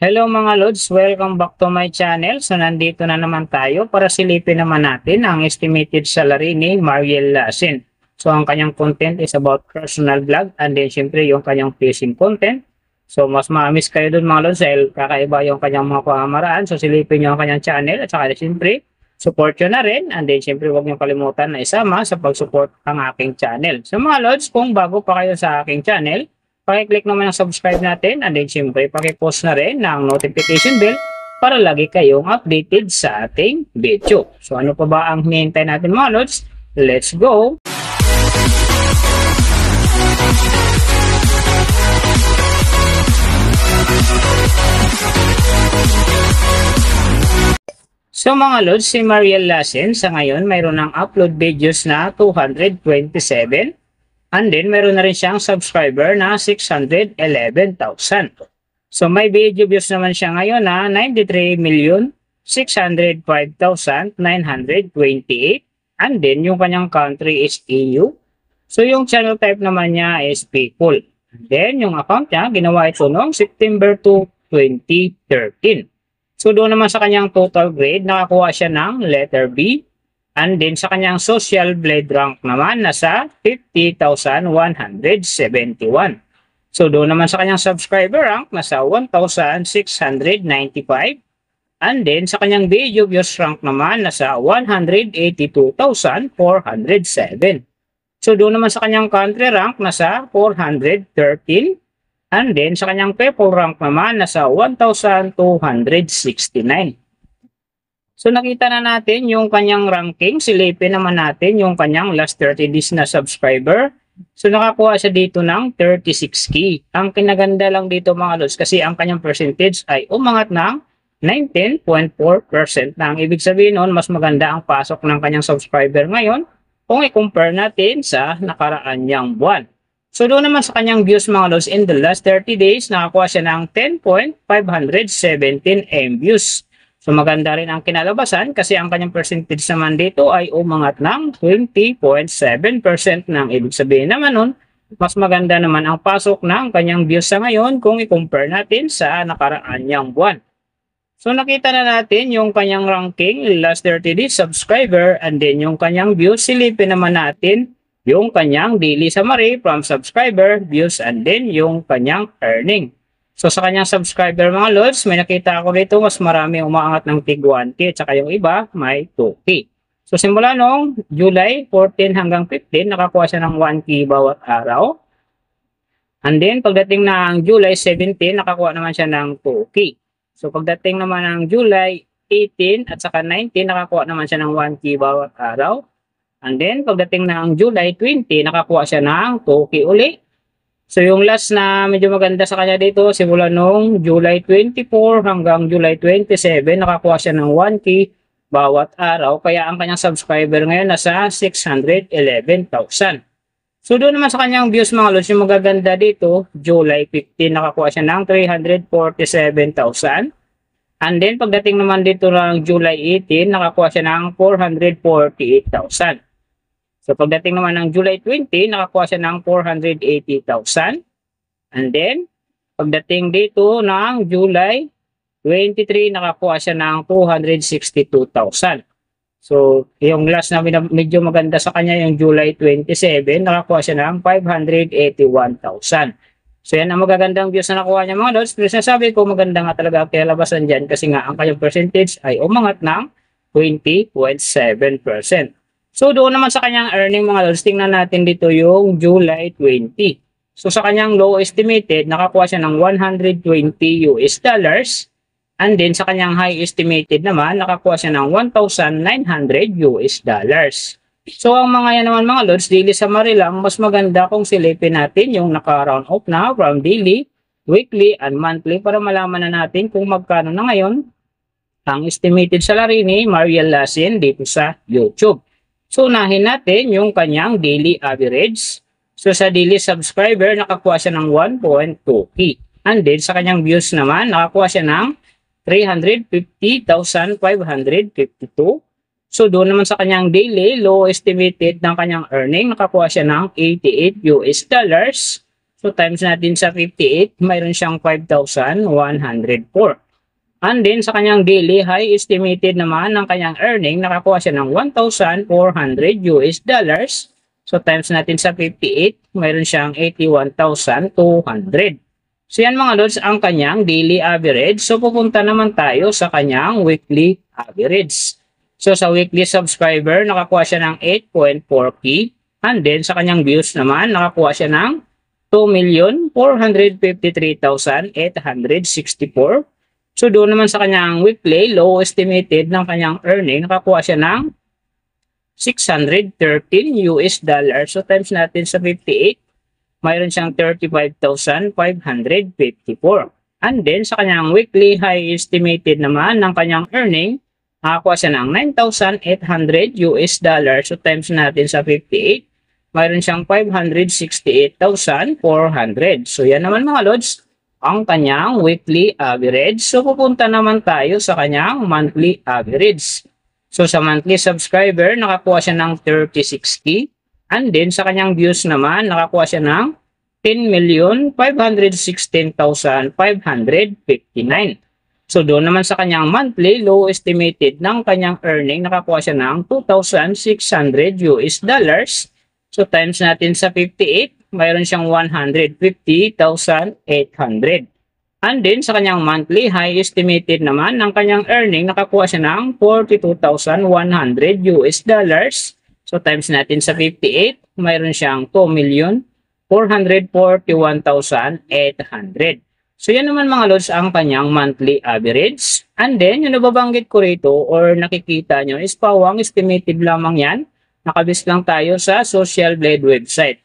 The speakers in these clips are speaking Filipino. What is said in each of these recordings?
Hello mga Lods, welcome back to my channel. So nandito na naman tayo para silipin naman natin ang estimated salary ni Mariel Lasin. So ang kanyang content is about personal vlog and then syempre yung kanyang fishing content. So mas ma-miss kayo dun mga Lods dahil kakaiba yung kanyang mga pamamaraan. So silipin nyo ang kanyang channel at saka syempre support nyo na rin and then syempre huwag nyo kalimutan na isama sa pag-support ang aking channel. So mga Lods, kung bago pa kayo sa aking channel, pakiclick naman ang subscribe natin and then syempre pakipost na rin ng notification bell para lagi kayong updated sa ating video. So ano pa ba ang hinihintay natin mga Lods? Let's go! So mga Lods, si Mariel Lasin sa ngayon mayroon ng upload videos na 227. And then, meron na rin siyang subscriber na 611,000. So, may video views naman siya ngayon na 93,605,928. And then, yung kanyang country is EU. So, yung channel type naman niya is people. And then, yung account niya, ginawa ito noong September 2, 2013. So, doon naman sa kanyang total grade, nakakuha siya ng letter B. And then sa kanyang social blade rank naman nasa 50,171. So doon naman sa kanyang subscriber rank nasa 1,695. And then sa kanyang video views rank naman nasa 182,407. So doon naman sa kanyang country rank nasa 413. And then sa kanyang people rank naman nasa 1,269. So nakita na natin yung kanyang ranking. Silipin naman natin yung kanyang last 30 days na subscriber. So nakakuha siya dito ng 36K. Ang kinaganda lang dito mga Lods kasi ang kanyang percentage ay umangat ng 19.4%. Na ang ibig sabihin nun, mas maganda ang pasok ng kanyang subscriber ngayon kung i-compare natin sa nakaraan niyang buwan. So doon naman sa kanyang views mga Lods, in the last 30 days, nakakuha siya ng 10.517 views. So maganda rin ang kinalabasan kasi ang kanyang percentage naman dito ay umangat ng 20.7%. Nang ibig sabihin naman nun, mas maganda naman ang pasok ng kanyang views sa ngayon kung i-compare natin sa nakaraan niyang buwan. So nakita na natin yung kanyang ranking, last 30 days subscriber, and then yung kanyang views. Silipin naman natin yung kanyang daily summary from subscriber, views, and then yung kanyang earning. So sa kanyang subscriber mga Lods, may nakita ako dito mas marami umaangat ng tig 1K at saka yung iba may 2K. So simula noong July 14 hanggang 15, nakakuha siya ng 1K bawat araw. And then pagdating ng July 17, nakakuha naman siya ng 2K. So pagdating naman ng July 18 at saka 19, nakakuha naman siya ng 1K bawat araw. And then pagdating ng July 20, nakakuha siya ng 2K uli. So yung last na medyo maganda sa kanya dito, simula noong July 24 hanggang July 27, nakakuha siya ng 1K bawat araw. Kaya ang kanyang subscriber ngayon nasa 611,000. So doon naman sa kanyang views mga Lods, yung magaganda dito, July 15 nakakuha siya ng 347,000. And then pagdating naman dito ng July 18, nakakuha siya ng 448,000. So pagdating naman ng July 20, nakakuha siya ng 480,000. And then, pagdating dito ng July 23, nakakuha siya ng 262,000. So, yung last na medyo maganda sa kanya, yung July 27, nakakuha siya ng 581,000. So, yan ang magagandang views na nakuha niya mga Lods. Pero sinasabi ko, maganda nga talaga ang kinalabasan dyan kasi nga ang kanyang percentage ay umangat ng 20.7%. So doon naman sa kanyang earning mga Lods, tingnan natin dito yung July 20. So sa kanyang low estimated, nakakuha siya ng 120 US dollars. And then sa kanyang high estimated naman, nakakuha siya ng 1,900 US dollars. So ang mga yan naman mga Lods, daily summary lang, mas maganda kung silipin natin yung naka-round off na from daily, weekly, and monthly para malaman na natin kung magkano na ngayon ang estimated salary ni Mariel Lasin dito sa YouTube. So, unahin natin yung kanyang daily average. So, sa daily subscriber, nakakuha siya ng 1.2K. And then, sa kanyang views naman, nakakuha siya ng 350,552. So, doon naman sa kanyang daily, low estimated ng kanyang earning, nakakuha siya ng 88 US dollars. So times natin sa 58, mayroon siyang 5,104. And then sa kanyang daily high estimated naman ng kanyang earning, nakakuha siya ng 1,400 US dollars. So times natin sa 58, mayroon siyang 81,200. So yan mga lods ang kanyang daily average. So pupunta naman tayo sa kanyang weekly average. So sa weekly subscriber, nakakuha siya ng 8.4K. And then sa kanyang views naman, nakakuha siya ng 2,453,864. So doon naman sa kanyang weekly low estimated ng kanyang earning, nakakuha siya ng 613 US dollars. So times natin sa 58, mayroon siyang 35,554. And then sa kanyang weekly high estimated naman ng kanyang earning, nakakuha siya ng 9,800 US dollars. So times natin sa 58, mayroon siyang 568,400. So yan naman mga lods, ang kanyang weekly average. So pupunta naman tayo sa kanyang monthly average. So sa monthly subscriber, nakakuha siya ng 36K. And then sa kanyang views naman, nakakuha siya ng 10,516,559. So doon naman sa kanyang monthly low estimated ng kanyang earning, nakakuha siya ng 2,600 US dollars. So times natin sa 58, mayroon siyang 150,800. And then sa kanyang monthly high estimated naman ng kanyang earning, nakakuha siya ng 42,100 US dollars. So times natin sa 58, mayroon siyang 2,441,800. So yan naman mga lods ang kanyang monthly average. And then yung nababanggit ko rito or nakikita nyo is pawang estimated lamang yan. Nakabis lang tayo sa Social Blade website.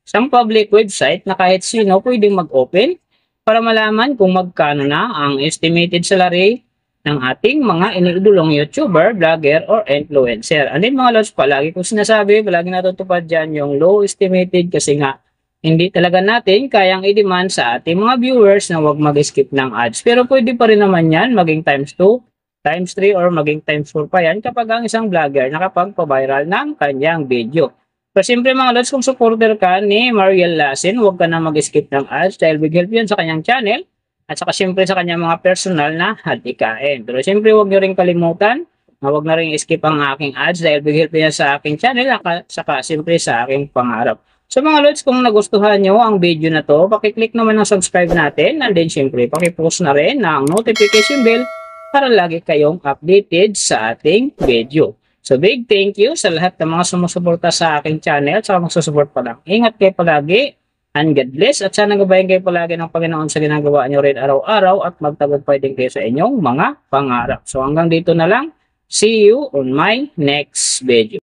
Isang public website na kahit sino pwedeng mag-open para malaman kung magkano na ang estimated salary ng ating mga iniidolong YouTuber, vlogger, or influencer. And then mga lods, palagi kong sinasabi, palagi natutupad dyan yung low estimated kasi nga hindi talaga natin kayang i-demand sa ating mga viewers na wag mag-skip ng ads. Pero pwede pa rin naman yan maging times 2, times 3, or maging times 4 pa yan kapag ang isang vlogger nakapagpa-viral ng kanyang video. Pero siyempre mga lods, kung supporter ka ni Mariel Lasin, huwag ka na mag-skip ng ads dahil big help yun sa kanyang channel at saka siyempre sa kanyang mga personal na hadikain. Pero siyempre huwag nyo rin kalimutan na huwag na rin skip ang aking ads dahil big help yan sa aking channel at saka siyempre sa aking pangarap. So mga lods, kung nagustuhan nyo ang video na to, pakiclick naman ang subscribe natin and then siyempre pakipost na rin ng notification bell para lagi kayong updated sa ating video. So big thank you sa lahat ng mga sumusuporta sa aking channel at saka magsusupport pa lang. Ingat kayo palagi and God bless at sana gabayan kayo palagi ng Panginoon sa ginagawa nyo rin araw-araw at magtagumpay din kayo sa inyong mga pangarap. So hanggang dito na lang. See you on my next video.